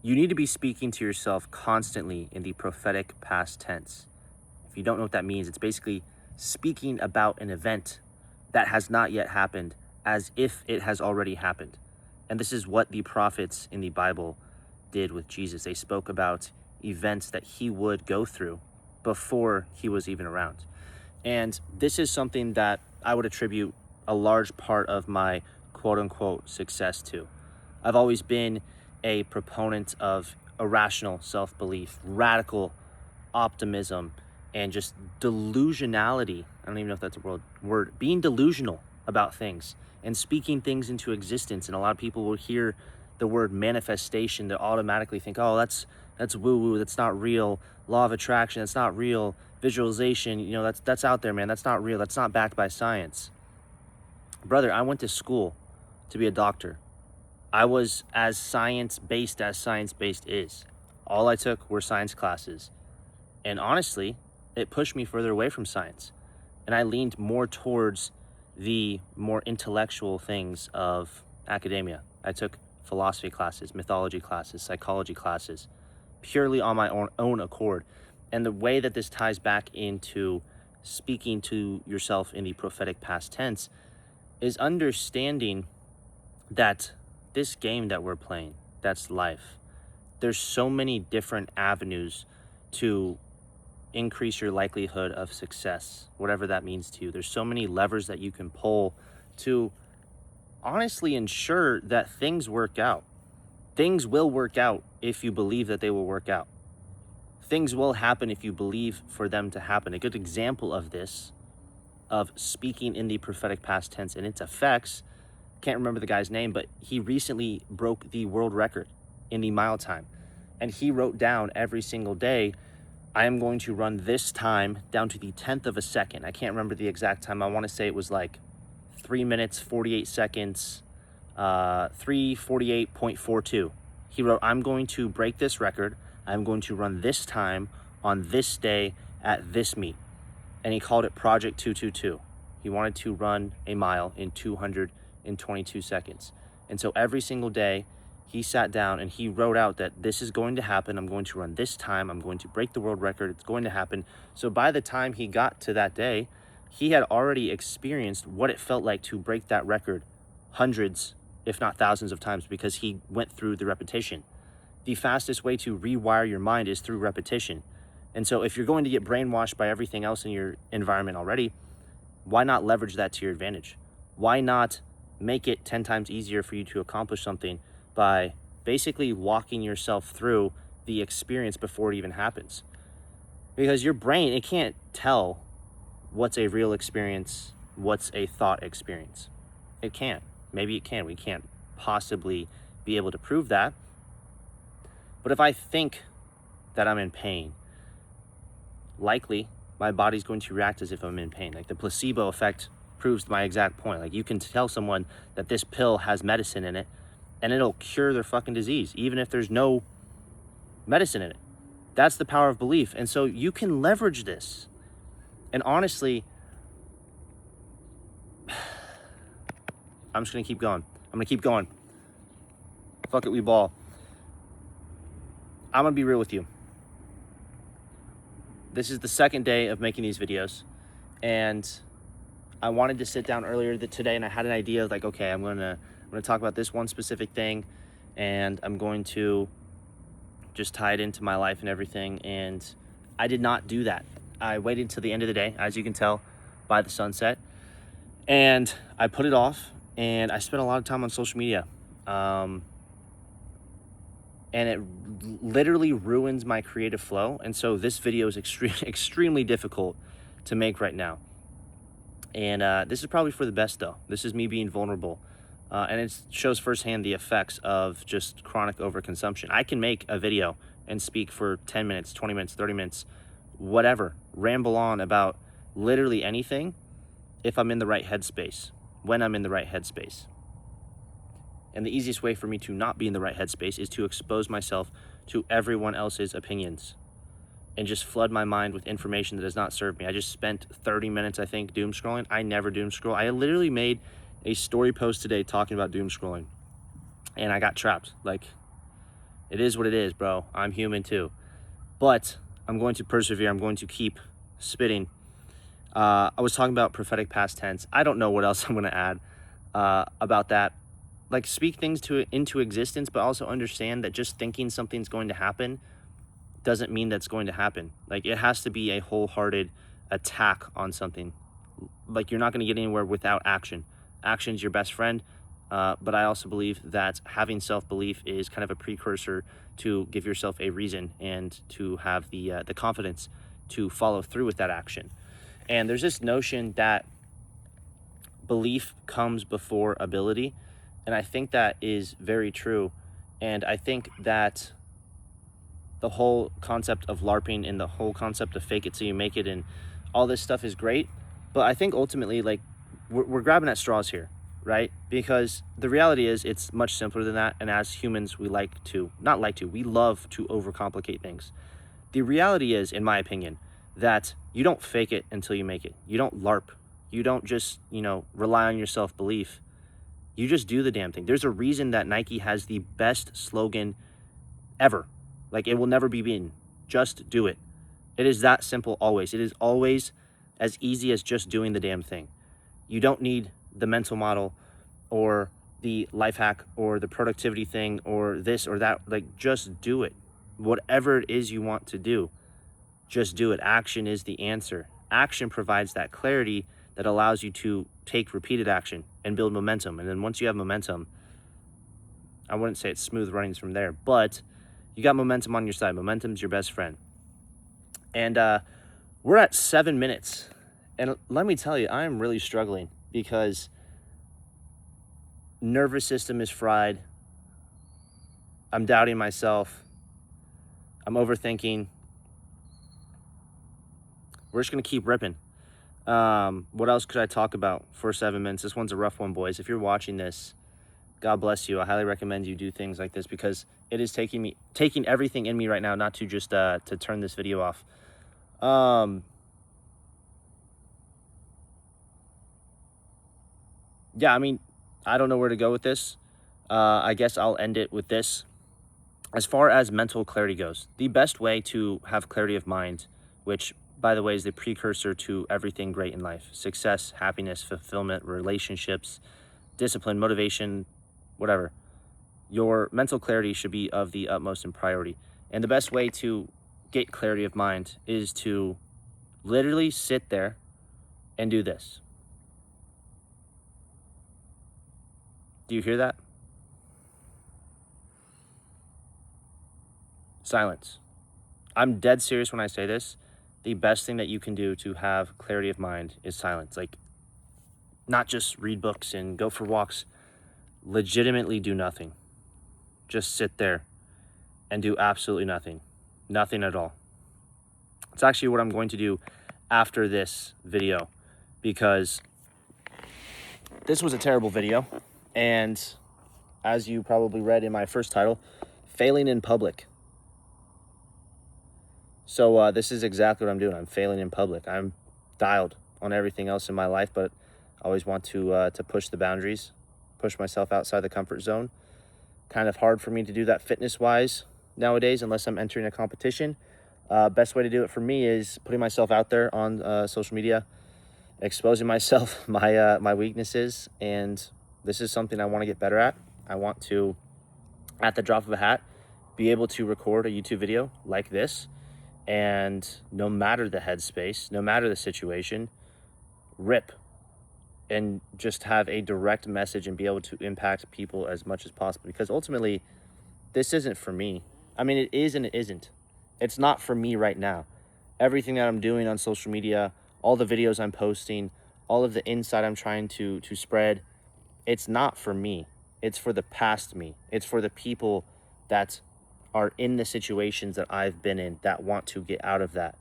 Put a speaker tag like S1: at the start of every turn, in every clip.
S1: You need to be speaking to yourself constantly in the prophetic past tense. If you don't know what that means, it's basically speaking about an event that has not yet happened as if it has already happened. And this is what the prophets in the Bible did with Jesus. They spoke about events that he would go through before he was even around. And this is something that I would attribute a large part of my quote unquote success to. I've always been a proponent of irrational self-belief, radical optimism, and just delusionality. I don't even know if that's a word. Being delusional about things and speaking things into existence. And a lot of people will hear the word manifestation, they automatically think, oh, that's woo-woo, that's not real. Law of attraction, that's not real. Visualization, that's out there, man. That's not real. That's not backed by science. Brother, I went to school to be a doctor. I was as science-based as science-based is. All I took were science classes. And honestly, it pushed me further away from science. And I leaned more towards the more intellectual things of academia. I took philosophy classes, mythology classes, psychology classes, purely on my own accord. And the way that this ties back into speaking to yourself in the prophetic past tense is understanding that this game that we're playing, that's life. There's so many different avenues to increase your likelihood of success, whatever that means to you. There's so many levers that you can pull to honestly ensure that things work out. Things will work out if you believe that they will work out. Things will happen if you believe for them to happen. A good example of this, of speaking in the prophetic past tense and its effects, can't remember the guy's name, but he recently broke the world record in the mile time. And he wrote down every single day, I am going to run this time down to the 10th of a second. I can't remember the exact time. I want to say it was like 3 minutes, 48 seconds, 3:48.42. He wrote, I'm going to break this record. I'm going to run this time on this day at this meet. And he called it Project 222. He wanted to run a mile in 222 seconds. And so every single day, he sat down and he wrote out that this is going to happen. I'm going to run this time. I'm going to break the world record. It's going to happen. So by the time he got to that day, he had already experienced what it felt like to break that record hundreds, if not thousands of times, because he went through the repetition. The fastest way to rewire your mind is through repetition. And so if you're going to get brainwashed by everything else in your environment already, why not leverage that to your advantage? Why not make it 10 times easier for you to accomplish something by basically walking yourself through the experience before it even happens? Because your brain, it can't tell what's a real experience, what's a thought experience. It can't. Maybe it can. We can't possibly be able to prove that. But if I think that I'm in pain, likely my body's going to react as if I'm in pain. Like the placebo effect proves my exact point. Like you can tell someone that this pill has medicine in it and it'll cure their fucking disease, even if there's no medicine in it. That's the power of belief. And so you can leverage this. And honestly, I'm just going to keep going. I'm going to keep going. Fuck it, we ball. I'm going to be real with you. This is the second day of making these videos. And I wanted to sit down earlier today and I had an idea of like, okay, I'm going to talk about this one specific thing and I'm going to just tie it into my life and everything. And I did not do that. I waited till the end of the day, as you can tell by the sunset. And I put it off and I spent a lot of time on social media. And it literally ruins my creative flow. And so this video is extremely difficult to make right now. And this is probably for the best though. This is me being vulnerable. And it shows firsthand the effects of just chronic overconsumption. I can make a video and speak for 10 minutes, 20 minutes, 30 minutes, whatever, ramble on about literally anything if I'm in the right headspace, when I'm in the right headspace. And the easiest way for me to not be in the right headspace is to expose myself to everyone else's opinions and just flood my mind with information that does not serve me. I just spent 30 minutes, I think, doom scrolling. I never doom scroll. I literally made a story post today talking about doom scrolling and I got trapped. Like, It is what it is, bro. I'm human too. But I'm going to persevere. I'm going to keep spitting. I was talking about prophetic past tense. I don't know what else I'm going to add about that. Like, speak things into existence, but also understand that just thinking something's going to happen doesn't mean that's going to happen. Like, it has to be a wholehearted attack on something. Like, you're not going to get anywhere without action. Action's your best friend. But I also believe that having self-belief is kind of a precursor to give yourself a reason and to have the confidence to follow through with that action. And there's this notion that belief comes before ability, and I think that is very true. And I think that the whole concept of LARPing and the whole concept of fake it till you make it and all this stuff is great, but I think ultimately, like, we're grabbing at straws here, right? Because the reality is it's much simpler than that, and as humans we love to overcomplicate things. The reality is, in my opinion, that you don't fake it until you make it. You don't LARP. You don't just, rely on your self-belief. You just do the damn thing. There's a reason that Nike has the best slogan ever. Like, it will never be beaten. Just do it. It is that simple always. It is always as easy as just doing the damn thing. You don't need the mental model or the life hack or the productivity thing or this or that. Like, just do it. Whatever it is you want to do, just do it. Action is the answer. Action provides that clarity that allows you to take repeated action and build momentum. And then once you have momentum, I wouldn't say it's smooth runnings from there, but you got momentum on your side. Momentum's your best friend. And we're at 7 minutes. And let me tell you, I am really struggling because nervous system is fried. I'm doubting myself. I'm overthinking. We're just going to keep ripping. What else could I talk about for 7 minutes? This one's a rough one, boys. If you're watching this, God bless you. I highly recommend you do things like this because it is taking everything in me right now not to just to turn this video off. Yeah, I mean, I don't know where to go with this. I guess I'll end it with this. As far as mental clarity goes, the best way to have clarity of mind, which, by the way, is the precursor to everything great in life: success, happiness, fulfillment, relationships, discipline, motivation, whatever. Your mental clarity should be of the utmost in priority. And the best way to get clarity of mind is to literally sit there and do this. Do you hear that? Silence. I'm dead serious when I say this. The best thing that you can do to have clarity of mind is silence. Like, not just read books and go for walks. Legitimately do nothing. Just sit there and do absolutely nothing. Nothing at all. It's actually what I'm going to do after this video, because this was a terrible video. And as you probably read in my first title, failing in public. So this is exactly what I'm doing. I'm failing in public. I'm dialed on everything else in my life, but I always want to push the boundaries, push myself outside the comfort zone. Kind of hard for me to do that fitness-wise nowadays, unless I'm entering a competition. Best way to do it for me is putting myself out there on social media, exposing myself, my weaknesses, and this is something I want to get better at. I want to, at the drop of a hat, be able to record a YouTube video like this, and no matter the headspace, no matter the situation, rip and just have a direct message and be able to impact people as much as possible. Because ultimately, this isn't for me. I mean, it is and it isn't. It's not for me right now. Everything that I'm doing on social media, all the videos I'm posting, all of the insight I'm trying to spread, it's not for me. It's for the past me. It's for the people that are in the situations that I've been in that want to get out of that.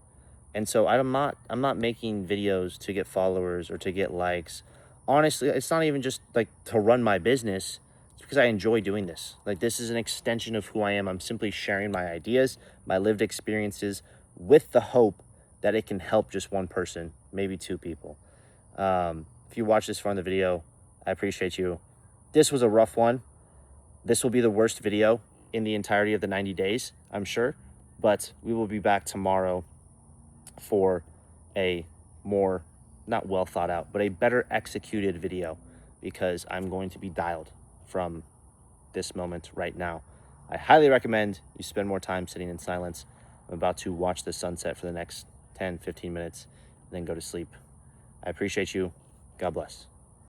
S1: And so I'm not making videos to get followers or to get likes. Honestly, it's not even just like to run my business. It's because I enjoy doing this. Like, this is an extension of who I am. I'm simply sharing my ideas, my lived experiences, with the hope that it can help just one person, maybe two people. If you watch this far in the video, I appreciate you. This was a rough one. This will be the worst video in the entirety of the 90 days, I'm sure. But we will be back tomorrow for a more, not well thought out, but a better executed video, because I'm going to be dialed from this moment right now. I highly recommend you spend more time sitting in silence. I'm about to watch the sunset for the next 10, 15 minutes, and then go to sleep. I appreciate you. God bless.